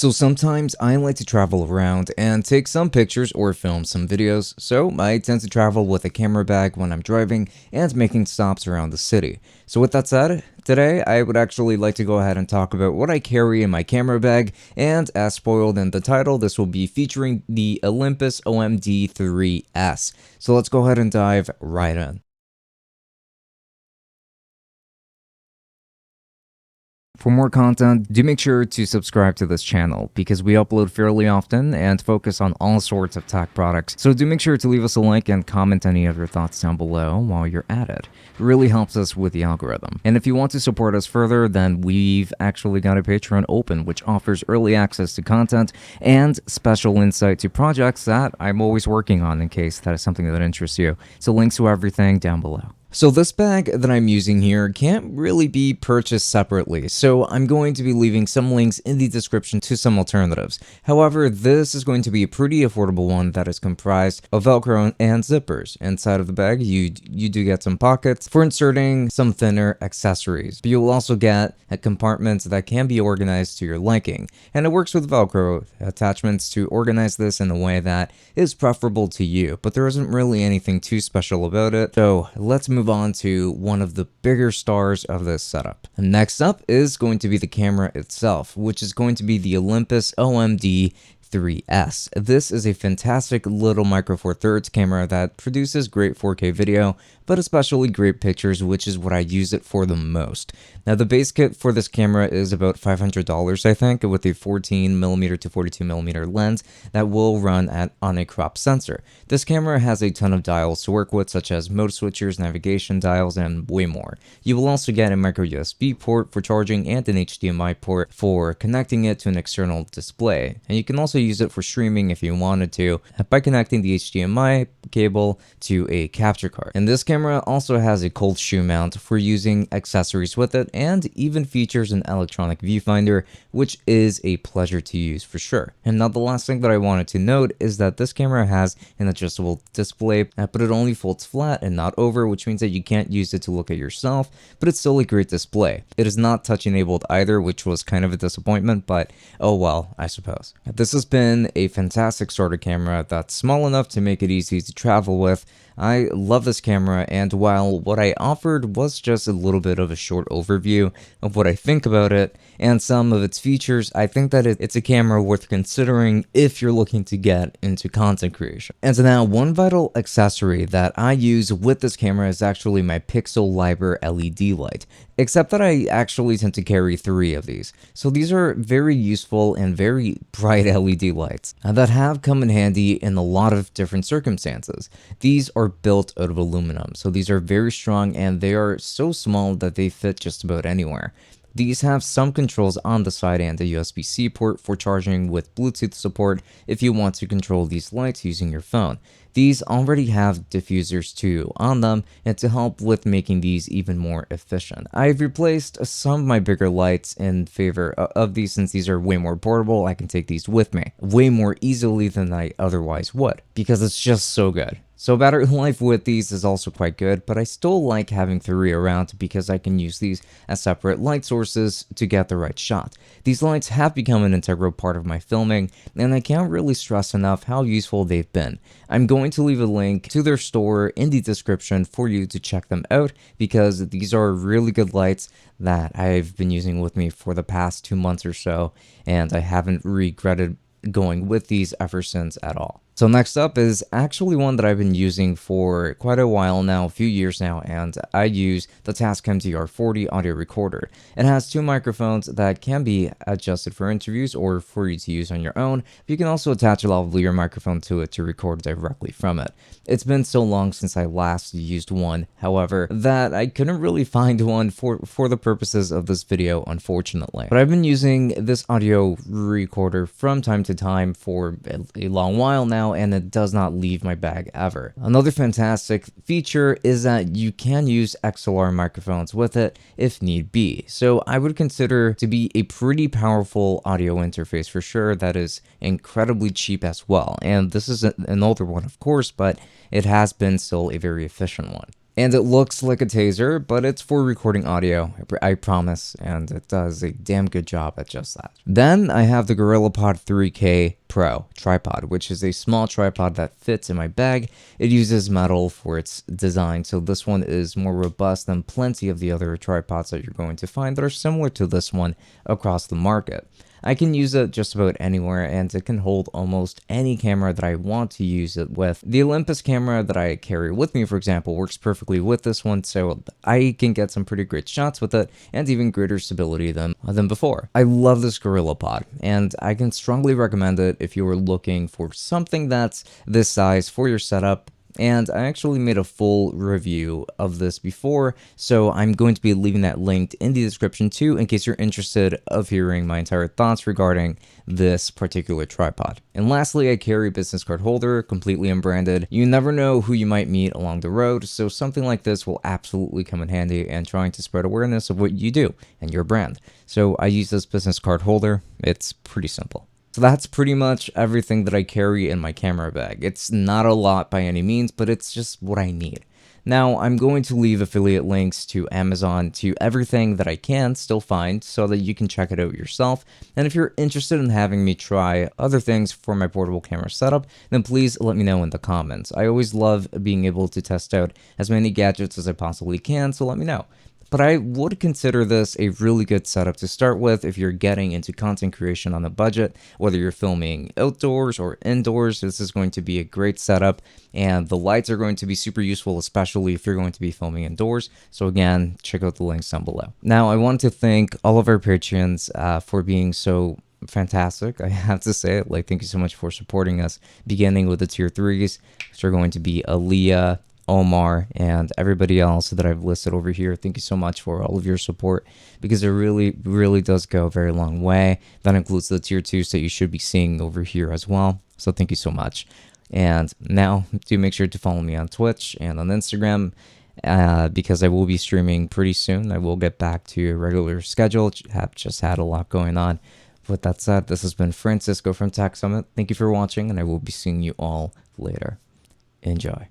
So sometimes I like to travel around and take some pictures or film some videos, so I tend to travel with a camera bag when I'm driving and making stops around the city. So with that said, today I would actually like to go ahead and talk about what I carry in my camera bag, and as spoiled in the title, this will be featuring the Olympus OMD3S. So let's go ahead and dive right in. For more content, do make sure to subscribe to this channel because we upload fairly often and focus on all sorts of tech products. So do make sure to leave us a like and comment any of your thoughts down below while you're at it. It really helps us with the algorithm. And if you want to support us further, then we've actually got a Patreon open which offers early access to content and special insight to projects that I'm always working on in case that is something that interests you. So links to everything down below. So this bag that I'm using here can't really be purchased separately, so I'm going to be leaving some links in the description to some alternatives. However, this is going to be a pretty affordable one that is comprised of Velcro and zippers. Inside of the bag, you do get some pockets for inserting some thinner accessories, but you'll also get a compartment that can be organized to your liking, and it works with Velcro attachments to organize this in a way that is preferable to you, but there isn't really anything too special about it, so let's move on to one of the bigger stars of this setup. And next up is going to be the camera itself, which is going to be the Olympus OMD3S. This is a fantastic little micro four thirds camera that produces great 4K video, but especially great pictures, which is what I use it for the most. Now the base kit for this camera is about $500, I think, with a 14mm to 42mm lens that will run on a crop sensor. This camera has a ton of dials to work with, such as mode switchers, navigation dials, and way more. You will also get a micro USB port for charging and an HDMI port for connecting it to an external display. And you can also use it for streaming if you wanted to by connecting the HDMI cable to a capture card. And this camera also has a cold shoe mount for using accessories with it, and even features an electronic viewfinder, which is a pleasure to use for sure. And now the last thing that I wanted to note is that this camera has an adjustable display, but it only folds flat and not over, which means that you can't use it to look at yourself, but it's still a great display. It is not touch enabled either, which was kind of a disappointment, but oh well, I suppose. This has been a fantastic starter camera that's small enough to make it easy to travel with. I love this camera, and while what I offered was just a little bit of a short overview of what I think about it and some of its features, I think that it's a camera worth considering if you're looking to get into content creation. And so now, one vital accessory that I use with this camera is actually my Pixel Liber LED light, except that I actually tend to carry 3 of these. So these are very useful and very bright LED lights that have come in handy in a lot of different circumstances. These are built out of aluminum, so these are very strong and they are so small that they fit just about anywhere. These have some controls on the side and a USB-C port for charging with Bluetooth support if you want to control these lights using your phone. These already have diffusers too on them, and to help with making these even more efficient. I've replaced some of my bigger lights in favor of these since these are way more portable. I can take these with me way more easily than I otherwise would because it's just so good. So battery life with these is also quite good, but I still like having 3 around because I can use these as separate light sources to get the right shot. These lights have become an integral part of my filming, and I can't really stress enough how useful they've been. I'm going to leave a link to their store in the description for you to check them out because these are really good lights that I've been using with me for the past 2 months or so, and I haven't regretted going with these ever since at all. So next up is actually one that I've been using for quite a while now, a few years now, and I use the Tascam DR40 audio recorder. It has 2 microphones that can be adjusted for interviews or for you to use on your own, but you can also attach a lavalier microphone to it to record directly from it. It's been so long since I last used one, however, that I couldn't really find one for the purposes of this video, unfortunately. But I've been using this audio recorder from time to time for a long while now, and it does not leave my bag ever. Another fantastic feature is that you can use XLR microphones with it if need be. So I would consider to be a pretty powerful audio interface for sure that is incredibly cheap as well. And this is an older one, of course, but it has been still a very efficient one. And it looks like a taser, but it's for recording audio, I promise, and it does a damn good job at just that. Then I have the GorillaPod 3K Pro tripod, which is a small tripod that fits in my bag. It uses metal for its design, so this one is more robust than plenty of the other tripods that you're going to find that are similar to this one across the market. I can use it just about anywhere, and it can hold almost any camera that I want to use it with. The Olympus camera that I carry with me, for example, works perfectly with this one, so I can get some pretty great shots with it, and even greater stability than before. I love this GorillaPod, and I can strongly recommend it if you are looking for something that's this size for your setup. And I actually made a full review of this before, so I'm going to be leaving that linked in the description too, in case you're interested of hearing my entire thoughts regarding this particular tripod. And lastly, I carry a business card holder, completely unbranded. You never know who you might meet along the road, so something like this will absolutely come in handy in trying to spread awareness of what you do and your brand. So I use this business card holder. It's pretty simple. So that's pretty much everything that I carry in my camera bag. It's not a lot by any means, but it's just what I need. Now, I'm going to leave affiliate links to Amazon, to everything that I can still find so that you can check it out yourself. And if you're interested in having me try other things for my portable camera setup, then please let me know in the comments. I always love being able to test out as many gadgets as I possibly can, so let me know. But I would consider this a really good setup to start with if you're getting into content creation on a budget, whether you're filming outdoors or indoors. This is going to be a great setup, and the lights are going to be super useful, especially if you're going to be filming indoors. So again, check out the links down below. Now, I want to thank all of our patrons for being so fantastic. I have to say it. Thank you so much for supporting us, beginning with the tier 3s, which are going to be Aaliyah, Omar, and everybody else that I've listed over here. Thank you so much for all of your support, because it really does go a very long way. That includes the tier 2s that you should be seeing over here as well. So thank you so much. And now do make sure to follow me on Twitch and on Instagram, because I will be streaming pretty soon. I will get back to a regular schedule. Have just had a lot going on. With that said, this has been Francisco from Tech Summit. Thank you for watching, and I will be seeing you all later. Enjoy.